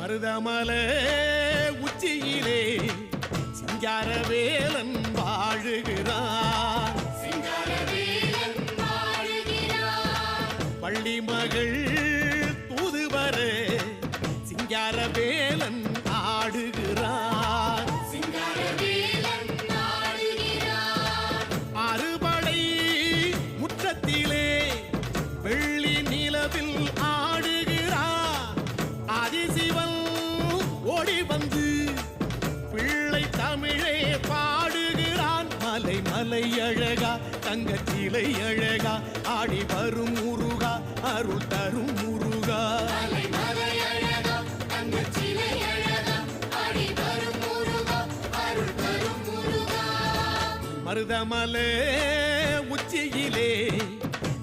மருதமலை உச்சியிலே சிங்காரவேலன் வாழுகிறான். பள்ளி மகள் தூதுவர சிங்காரவேலன் ஆடுகிறான். அறுபடை முற்றத்திலே வெள்ளி நிலவில் ஆடுகிறான். ஆதிசிவன் ஓடி வந்து பிள்ளை தமிழே பாடுகிறான். மலை மலை அழகா தங்கச்சிலை அழகா ஆடி வரும் முருகா அருள் தரும் முருகா. மருதமலை உச்சியிலே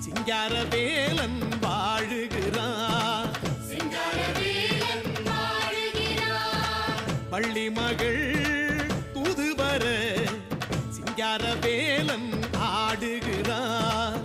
சிங்காரவேலன் வாழுகிறான். பள்ளி மகள் தூதுவர சிங்காரவேலன் ஆடுகிறான்.